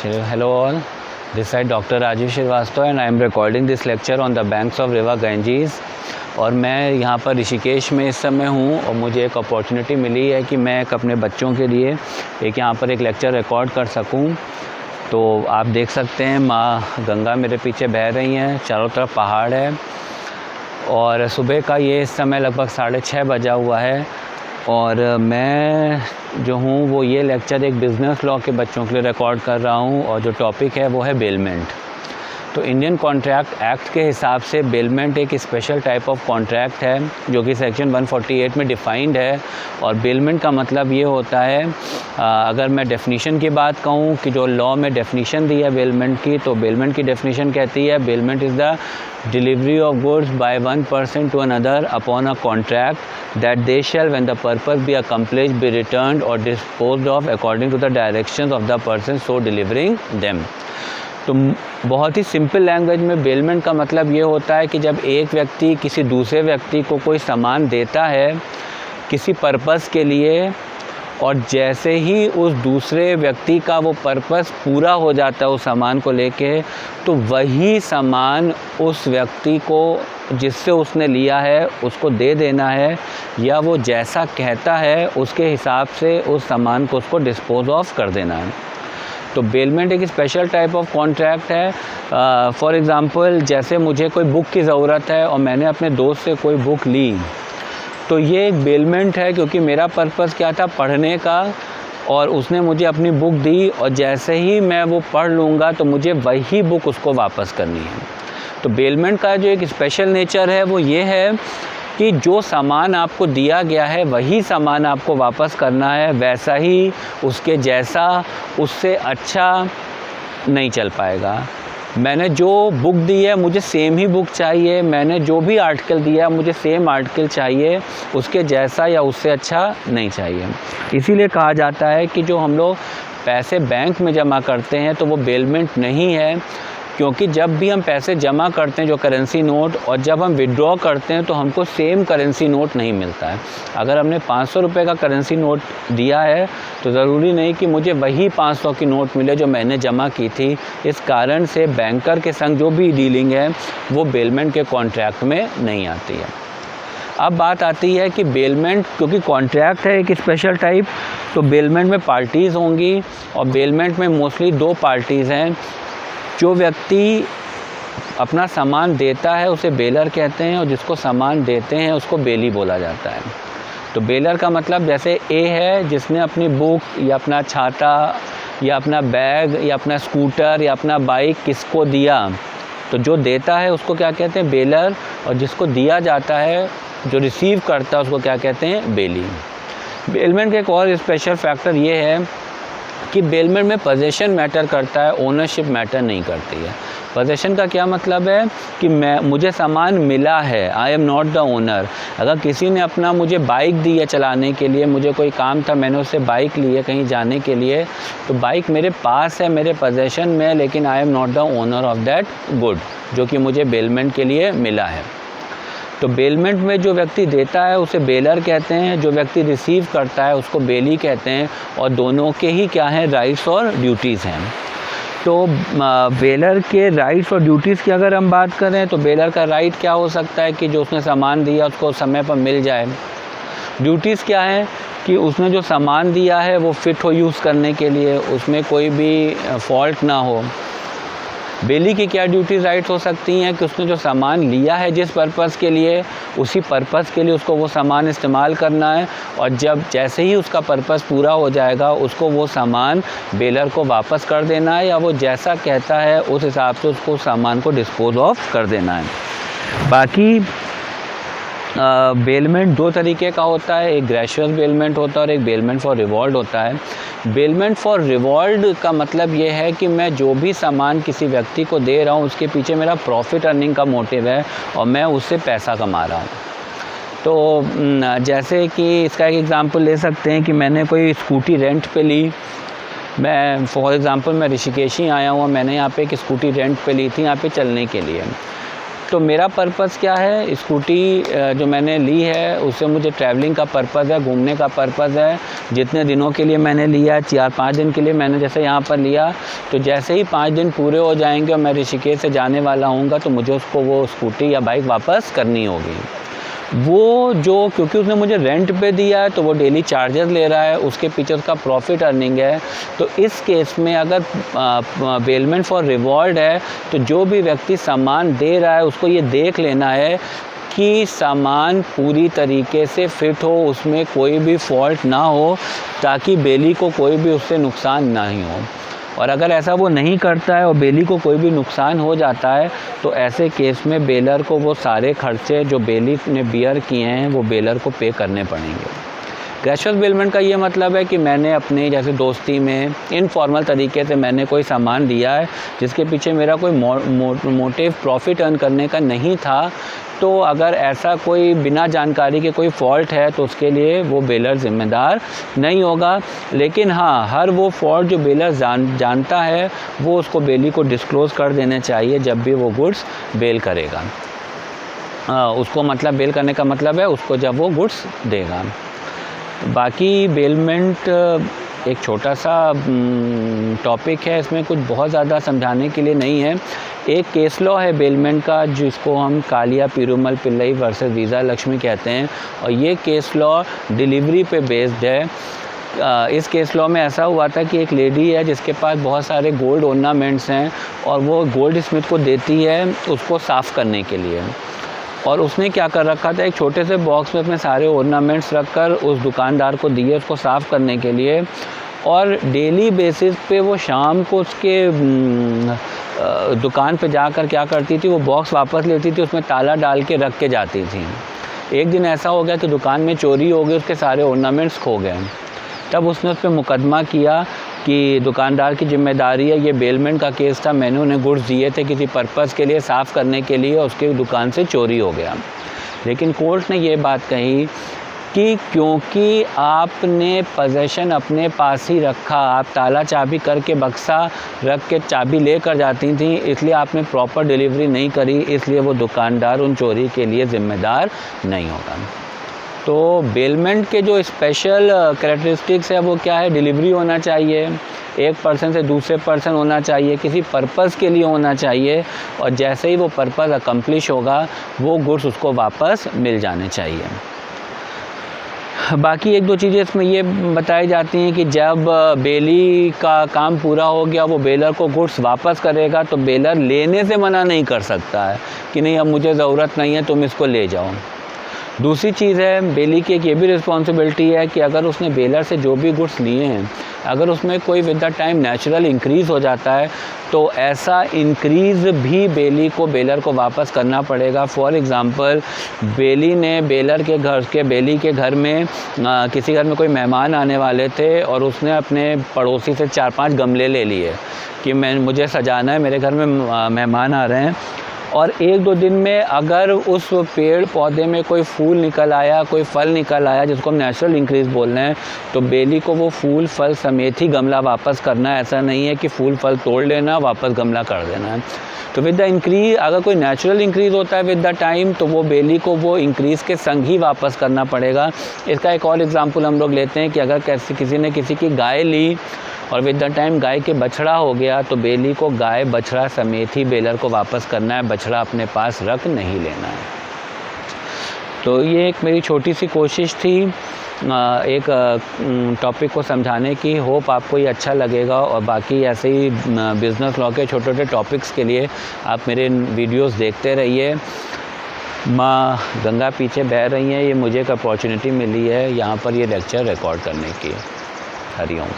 Hello all, this side Dr. Rajiv Shrivastava and I am recording this lecture on the banks of river Ganges। और मैं यहाँ पर ऋषिकेश में इस समय हूँ और मुझे एक अपॉर्चुनिटी मिली है कि मैं अपने बच्चों के लिए यहाँ पर एक लेक्चर रिकॉर्ड कर सकूँ। तो आप देख सकते हैं माँ गंगा मेरे पीछे बह रही हैं, चारों तरफ पहाड़ है और सुबह का ये इस समय लगभग 6:30 बजा हुआ है। और मैं जो हूँ वो ये लेक्चर एक बिज़नेस लॉ के बच्चों के लिए रिकॉर्ड कर रहा हूँ और जो टॉपिक है वो है बेलमेंट। तो इंडियन कॉन्ट्रैक्ट एक्ट के हिसाब से बेलमेंट एक स्पेशल टाइप ऑफ कॉन्ट्रैक्ट है जो कि सेक्शन 148 में डिफ़ाइंड है। और बेलमेंट का मतलब ये होता है, अगर मैं डेफिनीशन की बात कहूँ कि जो लॉ में डेफिनीशन दी है बेलमेंट की, तो बेलमेंट की डेफिनीशन कहती है bailment is the delivery of goods by one person to another upon a contract that they shall when the purpose be accomplished be returned और disposed of according to the directions of the person so delivering them. तो बहुत ही simple language में bailment का मतलब ये होता है कि जब एक व्यक्ति किसी दूसरे व्यक्ति को कोई सामान देता है किसी पर्पस के लिए और जैसे ही उस दूसरे व्यक्ति का वो पर्पस पूरा हो जाता है उस सामान को लेके, तो वही सामान उस व्यक्ति को जिससे उसने लिया है उसको दे देना है, या वो जैसा कहता है उसके हिसाब से उस सामान को उसको डिस्पोज ऑफ कर देना है। तो बेलमेंट एक स्पेशल टाइप ऑफ कॉन्ट्रैक्ट है। फॉर एग्ज़ाम्पल जैसे मुझे कोई बुक की ज़रूरत है और मैंने अपने दोस्त से कोई बुक ली, तो ये एक बेलमेंट है क्योंकि मेरा पर्पस क्या था, पढ़ने का, और उसने मुझे अपनी बुक दी और जैसे ही मैं वो पढ़ लूँगा तो मुझे वही बुक उसको वापस करनी है। तो बेलमेंट का जो एक स्पेशल नेचर है वो ये है कि जो सामान आपको दिया गया है वही सामान आपको वापस करना है, वैसा ही उसके जैसा उससे अच्छा नहीं चल पाएगा। मैंने जो बुक दी है मुझे सेम ही बुक चाहिए, मैंने जो भी आर्टिकल दिया है मुझे सेम आर्टिकल चाहिए, उसके जैसा या उससे अच्छा नहीं चाहिए। इसीलिए कहा जाता है कि जो हम लोग पैसे बैंक में जमा करते हैं तो वो बेलमेंट नहीं है, क्योंकि जब भी हम पैसे जमा करते हैं जो करेंसी नोट, और जब हम विड्रॉ करते हैं तो हमको सेम करेंसी नोट नहीं मिलता है। अगर हमने 500 रुपये का करेंसी नोट दिया है तो ज़रूरी नहीं कि मुझे वही 500 की नोट मिले जो मैंने जमा की थी। इस कारण से बैंकर के संग जो भी डीलिंग है वो बेलमेंट के कॉन्ट्रैक्ट में नहीं आती है। अब बात आती है कि बेलमेंट क्योंकि कॉन्ट्रैक्ट है एक स्पेशल टाइप, तो बेलमेंट में पार्टीज़ होंगी और बेलमेंट में मोस्टली 2 पार्टीज़ हैं। जो व्यक्ति अपना सामान देता है उसे बेलर कहते हैं और जिसको सामान देते हैं उसको बेली बोला जाता है। तो बेलर का मतलब जैसे ए है जिसने अपनी बुक या अपना छाता या अपना बैग या अपना स्कूटर या अपना बाइक किसको दिया, तो जो देता है उसको क्या कहते हैं, बेलर, और जिसको दिया जाता है जो रिसीव करता है उसको क्या कहते हैं, बेली। बेलमेंट का एक और स्पेशल फैक्टर ये है कि बेलमेंट में पोजेशन मैटर करता है, ओनरशिप मैटर नहीं करती है। पोजेशन का क्या मतलब है कि मुझे सामान मिला है, I am not the owner. अगर किसी ने अपना मुझे बाइक दी है चलाने के लिए, मुझे कोई काम था मैंने उससे बाइक ली है कहीं जाने के लिए, तो बाइक मेरे पास है, मेरे पोजेशन में है, लेकिन I am not the owner of that good जो कि मुझे बेलमेंट के लिए मिला है। तो बेलमेंट में जो व्यक्ति देता है उसे बेलर कहते हैं, जो व्यक्ति रिसीव करता है उसको बेली कहते हैं, और दोनों के ही क्या हैं, राइट्स और ड्यूटीज़ हैं। तो बेलर के राइट्स और ड्यूटीज़ की अगर हम बात करें तो बेलर का राइट क्या हो सकता है कि जो उसने सामान दिया उसको समय पर मिल जाए। ड्यूटीज़ क्या है कि उसने जो सामान दिया है वो फिट हो यूज़ करने के लिए, उसमें कोई भी फॉल्ट ना हो। बेली की क्या ड्यूटी राइट्स हो सकती हैं कि उसने जो सामान लिया है जिस पर्पस के लिए, उसी पर्पस के लिए उसको वो सामान इस्तेमाल करना है, और जब जैसे ही उसका पर्पस पूरा हो जाएगा उसको वो सामान बेलर को वापस कर देना है, या वो जैसा कहता है उस हिसाब से उसको सामान को डिस्पोज ऑफ कर देना है। बाकी बेलमेंट 2 तरीके का होता है, एक ग्रेशियस बेलमेंट होता है और एक बेलमेंट फॉर रिवॉल्ड होता है। बेलमेंट फॉर रिवॉल्ड का मतलब ये है कि मैं जो भी सामान किसी व्यक्ति को दे रहा हूँ उसके पीछे मेरा प्रॉफिट अर्निंग का मोटिव है और मैं उससे पैसा कमा रहा हूँ। तो जैसे कि इसका एक एग्ज़ाम्पल ले सकते हैं कि मैंने कोई स्कूटी रेंट पे ली, मैं फॉर एग्ज़ाम्पल मैं ऋषिकेश ही आया हूँ, मैंने यहाँ पे एक स्कूटी रेंट पे ली थी यहाँ पे चलने के लिए। तो मेरा पर्पज़ क्या है, स्कूटी जो मैंने ली है उससे मुझे ट्रैवलिंग का पर्पज़ है, घूमने का पर्पज़ है। जितने दिनों के लिए मैंने लिया, 4-5 दिन के लिए मैंने जैसे यहाँ पर लिया, तो जैसे ही 5 दिन पूरे हो जाएंगे और मैं ऋषिकेश से जाने वाला हूँगा तो मुझे उसको वो स्कूटी या बाइक वापस करनी होगी। वो जो क्योंकि उसने मुझे रेंट पे दिया है तो वो डेली चार्जेस ले रहा है, उसके पीछे उसका प्रॉफिट अर्निंग है। तो इस केस में अगर बेलमेंट फॉर रिवॉर्ड है तो जो भी व्यक्ति सामान दे रहा है उसको ये देख लेना है कि सामान पूरी तरीके से फिट हो, उसमें कोई भी फॉल्ट ना हो, ताकि बेली को कोई भी उससे नुकसान नहीं हो। और अगर ऐसा वो नहीं करता है और बेली को कोई भी नुकसान हो जाता है तो ऐसे केस में बेलर को वो सारे खर्चे जो बेली ने बियर किए हैं वो बेलर को पे करने पड़ेंगे। ग्रेशियस बेलमेंट का ये मतलब है कि मैंने अपने जैसे दोस्ती में इनफॉर्मल तरीके से मैंने कोई सामान दिया है जिसके पीछे मेरा कोई मोटिव प्रॉफिट अर्न करने का नहीं था, तो अगर ऐसा कोई बिना जानकारी के कोई फॉल्ट है तो उसके लिए वो बेलर ज़िम्मेदार नहीं होगा। लेकिन हाँ, हर वो फॉल्ट जो बेलर जानता है वो उसको बेली को डिस्क्लोज़ कर देने चाहिए जब भी वो गुड्स बेल करेगा। उसको मतलब बेल करने का मतलब है उसको जब वो गुड्स देगा। बाकी बेलमेंट एक छोटा सा टॉपिक है, इसमें कुछ बहुत ज़्यादा समझाने के लिए नहीं है। एक केस लॉ है बेलमेंट का जिसको हम कालिया पेरुमल पिल्लई वर्सेस वीज़ा लक्ष्मी कहते हैं, और ये केस लॉ डिलीवरी पे बेस्ड है। इस केस लॉ में ऐसा हुआ था कि एक लेडी है जिसके पास बहुत सारे गोल्ड ऑर्नामेंट्स हैं और वो गोल्ड स्मिथ को देती है उसको साफ़ करने के लिए, और उसने क्या कर रखा था, एक छोटे से बॉक्स में अपने सारे ऑर्नामेंट्स रखकर उस दुकानदार को दिए उसको साफ़ करने के लिए। और डेली बेसिस पे वो शाम को उसके दुकान पे जाकर क्या करती थी, वो बॉक्स वापस लेती थी, उसमें ताला डाल के रख के जाती थी। एक दिन ऐसा हो गया कि दुकान में चोरी हो गई, उसके सारे ऑर्नामेंट्स खो गए। तब उसने उस पर मुकदमा किया कि दुकानदार की जिम्मेदारी है, ये बेलमेंट का केस था, मैंने उन्हें गुड्स दिए थे किसी पर्पज़ के लिए साफ़ करने के लिए, उसकी दुकान से चोरी हो गया। लेकिन कोर्ट ने ये बात कही कि क्योंकि आपने पोजेशन अपने पास ही रखा, आप ताला चाबी करके बक्सा रख के चाबी लेकर जाती थी, इसलिए आपने प्रॉपर डिलीवरी नहीं करी, इसलिए वो दुकानदार उन चोरी के लिए ज़िम्मेदार नहीं होगा। तो बेलमेंट के जो स्पेशल कैरेक्टरिस्टिक्स है वो क्या है, डिलीवरी होना चाहिए, एक पर्सन से दूसरे पर्सन होना चाहिए, किसी पर्पज़ के लिए होना चाहिए, और जैसे ही वो पर्पज़ अकम्प्लिश होगा वो गुड्स उसको वापस मिल जाने चाहिए। बाकी एक दो चीज़ें इसमें ये बताई जाती हैं कि जब बेली का काम पूरा हो गया वो बेलर को गुड्स वापस करेगा तो बेलर लेने से मना नहीं कर सकता है कि नहीं अब मुझे ज़रूरत नहीं है तुम इसको ले जाओ। दूसरी चीज़ है, बेली की एक ये भी रिस्पॉन्सिबिलिटी है कि अगर उसने बेलर से जो भी गुड्स लिए हैं अगर उसमें कोई with the time natural increase हो जाता है तो ऐसा इंक्रीज़ भी बेली को बेलर को वापस करना पड़ेगा। फॉर एग्ज़ाम्पल, बेली ने बेली के घर में किसी घर में कोई मेहमान आने वाले थे और उसने अपने पड़ोसी से 4-5 गमले ले लिए कि मुझे सजाना है, मेरे घर में मेहमान आ रहे हैं, और 1-2 दिन में अगर उस पेड़ पौधे में कोई फूल निकल आया, कोई फल निकल आया जिसको हम नेचुरल इंक्रीज़ बोल रहे हैं, तो बेली को वो फूल फल समेत ही गमला वापस करना है। ऐसा नहीं है कि फूल फल तोड़ लेना वापस गमला कर देना है। तो विद द इंक्रीज़, अगर कोई नेचुरल इंक्रीज़ होता है विद द टाइम तो वो बेली को वो इंक्रीज़ के संग ही वापस करना पड़ेगा। इसका एक और एग्जांपल हम लोग लेते हैं कि अगर किसी ने किसी की गाय ली और विद द टाइम गाय के बछड़ा हो गया तो बेली को गाय बछड़ा समेत ही बेलर को वापस करना है, बछड़ा अपने पास रख नहीं लेना है। तो ये एक मेरी छोटी सी कोशिश थी एक टॉपिक को समझाने की। होप आपको ये अच्छा लगेगा, और बाकी ऐसे ही बिज़नेस लॉ के छोटे छोटे टॉपिक्स के लिए आप मेरे वीडियोस देखते रहिए। माँ गंगा पीछे बह रही हैं, ये मुझे एक अपॉर्चुनिटी मिली है यहाँ पर ये लेक्चर रिकॉर्ड करने की। हरिओम।